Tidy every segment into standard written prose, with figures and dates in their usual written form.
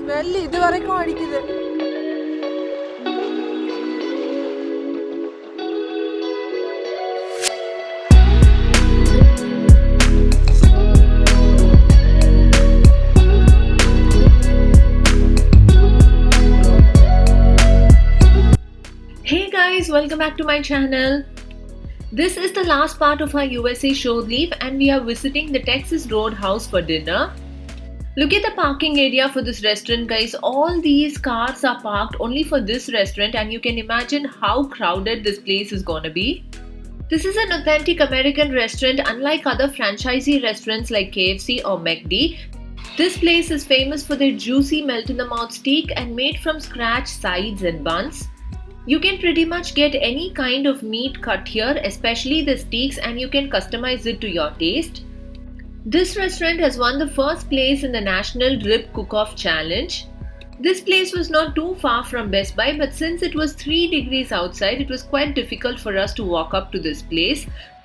Smell இது வரைக்கும் அடிக்குது. Hey guys, welcome back to my channel. This is the last part of our USA shore leave and we are visiting the Texas Roadhouse for dinner. Look at the parking area for this restaurant guys. All these cars are parked only for this restaurant and you can imagine how crowded this place is gonna be. This is an authentic American restaurant unlike other franchisee restaurants like KFC or McD. This place is famous for their juicy melt-in-the-mouth steak and made from scratch sides and buns. You can pretty much get any kind of meat cut here, especially the steaks, and you can customize it to your taste. This restaurant has won the first place in the National Rib Cook-Off Challenge. This place was not too far from Best Buy, but since it was 3 degrees outside, it was quite difficult for us to walk up to this place.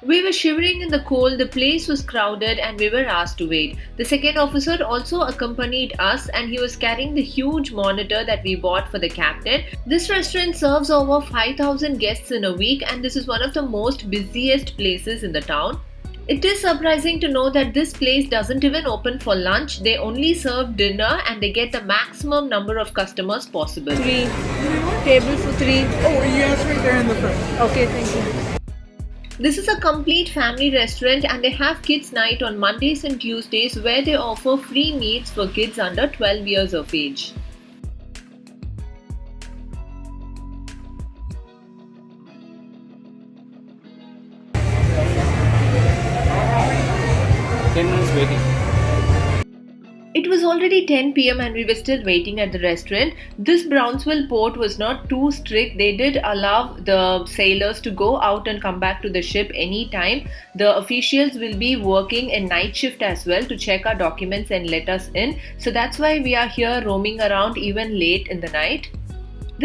We were shivering in the cold, the place was crowded and we were asked to wait. The second officer also accompanied us and he was carrying the huge monitor that we bought for the captain. This restaurant serves over 5,000 guests in a week and this is one of the most busiest places in the town. It is surprising to know that this place doesn't even open for lunch. They only serve dinner and they get the maximum number of customers possible. 3 table for 3. Oh, yes, right there in the front. Okay, thank you. This is a complete family restaurant and they have kids night on Mondays and Tuesdays where they offer free meals for kids under 12 years of age. Waiting. It was already 10 p.m. and we were still waiting at the restaurant. This Brownsville port was not too strict. They did allow the sailors to go out and come back to the ship anytime. The officials will be working a night shift as well to check our documents and let us in. So that's why we are here roaming around even late in the night.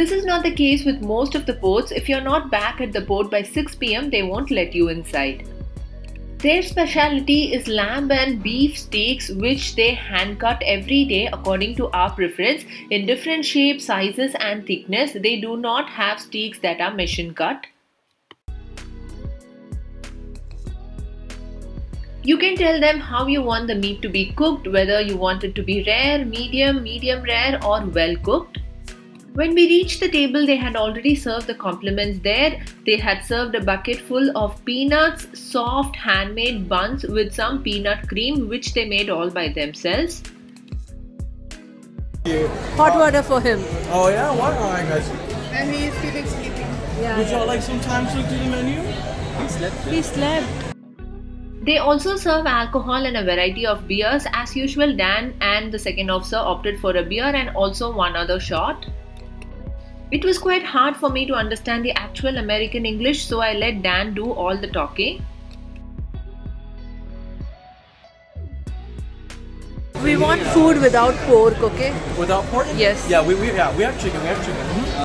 This is not the case with most of the ports. If you're not back at the port by 6 p.m., they won't let you inside. Their specialty is lamb and beef steaks which they hand cut every day according to our preference in different shapes, sizes and thickness. They do not have steaks that are machine cut. You can tell them how you want the meat to be cooked, whether you want it to be rare, medium rare or well cooked. When we reached the table, they had already served the compliments there. They had served a bucket full of peanuts, soft handmade buns with some peanut cream which they made all by themselves. Hot water for him. Oh, yeah? What? Oh, I got you. And he is feeling sleepy. Yeah. Would y'all like some time to look through the menu? He slept. They also serve alcohol and a variety of beers. As usual, Dan and the second officer opted for a beer and also one other shot. It was quite hard for me to understand the actual American English, so I let Dan do all the talking. We want food without pork, okay? Without pork? Yes. Yeah, we have chicken. We have chicken.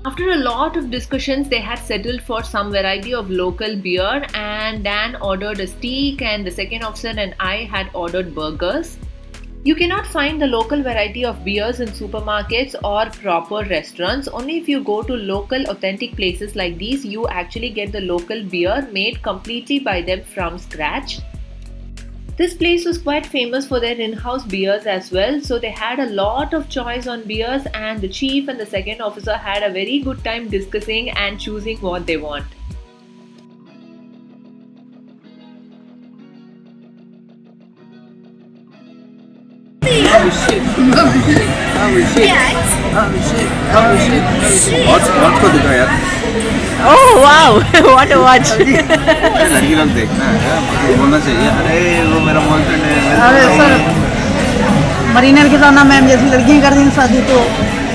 After a lot of discussions, they had settled for some variety of local beer and Dan ordered a steak and the second officer and I had ordered burgers. You cannot find the local variety of beers in supermarkets or proper restaurants. Only if you go to local authentic places like these, you actually get the local beer made completely by them from scratch. This place was quite famous for their in-house beers as well, so they had a lot of choice on beers and the chief and the second officer had a very good time discussing and choosing what they want. Hot को दिखा यार Oh wow! What a watch! लड़की लोग देखना है मुझे बोलना चाहिए अरे वो मेरा बॉयफ्रेंड है अरे सर मरीनर के साथ ना मैम जैसी लड़की कर दी शादी तो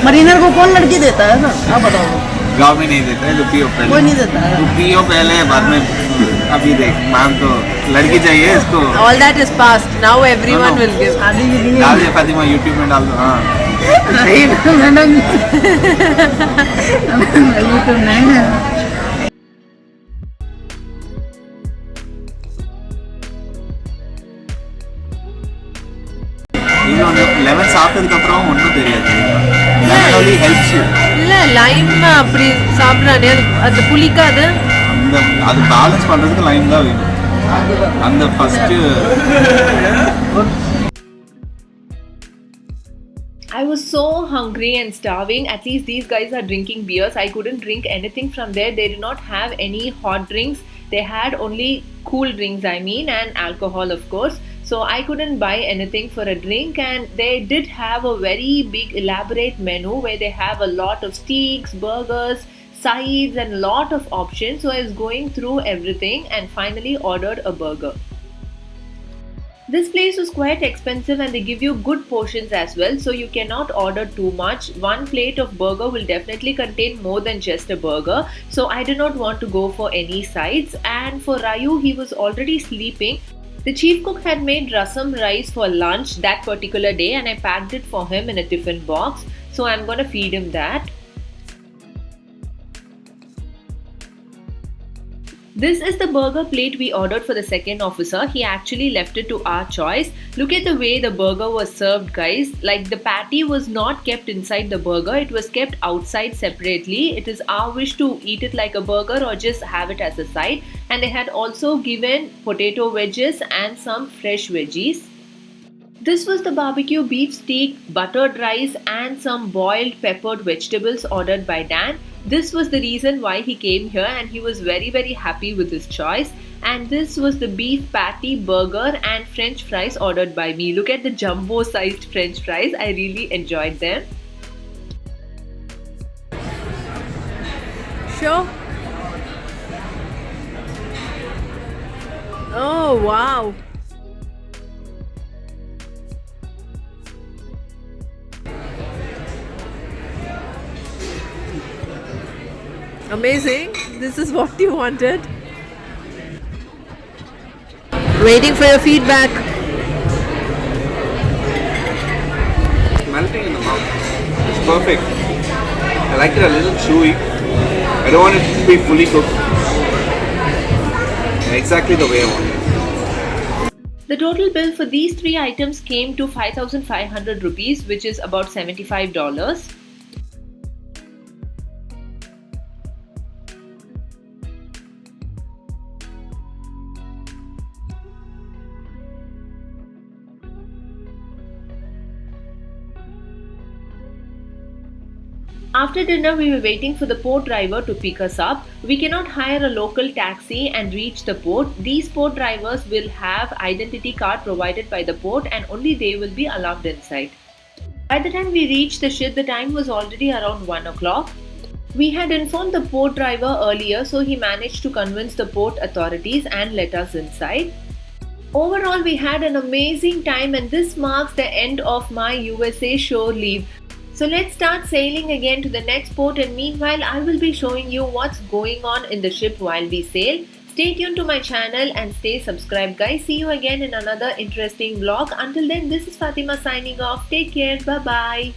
मरीनर को कौन लड़की देता है सर आप बताओ। गाँव में नहीं देते हैं, जो पियो पहले कोई नहीं देता है। जो पियो पहले बाद में अभी देख मैम तो लड़की चाहिए इसको All that is past. Now everyone will give. शादी के लिए डाल दे फातिमा यूट्यूब में डाल दो हाँ नहीं मैडम ये तो नहीं है। இன்னொன்று லெமன் சாப்பிட்டதுக்கப்புறம் ஒன்றும் தெரியாது. Lemon only helps you. இல்ல லைம் அப்படி சாப்பிட்றானே அது புளிக்காது. அது பேலன்ஸ் பண்ணுறதுக்கு லைம் தான் வேணும். அந்த first I was so hungry and starving. At least these guys are drinking beers. I couldn't drink anything from there. They did not have any hot drinks. They had only cool drinks, and alcohol, of course. So I couldn't buy anything for a drink, and they did have a very big elaborate menu where they have a lot of steaks, burgers, sides and lot of options. So I was going through everything and finally ordered a burger. This place was quite expensive and they give you good portions as well, so you cannot order too much. One plate of burger will definitely contain more than just a burger, so I did not want to go for any sides. And for Rayu, he was already sleeping. The chief cook had made rasam rice for lunch that particular day and I packed it for him in a tiffin box, so I'm gonna feed him that. This is the burger plate we ordered for the second officer. He actually left it to our choice. Look at the way the burger was served, guys. Like, the patty was not kept inside the burger. It was kept outside separately. It is our wish to eat it like a burger or just have it as a side. And they had also given potato wedges and some fresh veggies. This was the barbecue beef steak, buttered rice and some boiled peppered vegetables ordered by Dan. This was the reason why he came here and he was very happy with his choice. And this was the beef patty, burger and french fries ordered by me. Look at the jumbo sized french fries. I really enjoyed them. Sure. Oh wow. Amazing. This is what you wanted. Waiting for your feedback. melting in the mouth. It's perfect. I like it a little chewy. I don't want it to be fully cooked. Exactly the way I want it. The total bill for these 3 items came to 5,500 rupees, which is about $75. After dinner, we were waiting for the port driver to pick us up. We cannot hire a local taxi and reach the port. These port drivers will have identity card provided by the port and only they will be allowed inside. By the time we reached the ship, the time was already around 1 o'clock. We had informed the port driver earlier, so he managed to convince the port authorities and let us inside. Overall, we had an amazing time and this marks the end of my USA shore leave. So let's start sailing again to the next port, and meanwhile I will be showing you what's going on in the ship while we sail. Stay tuned to my channel and stay subscribed, guys. See you again in another interesting vlog. Until then, this is Fatima signing off. Take care. Bye bye.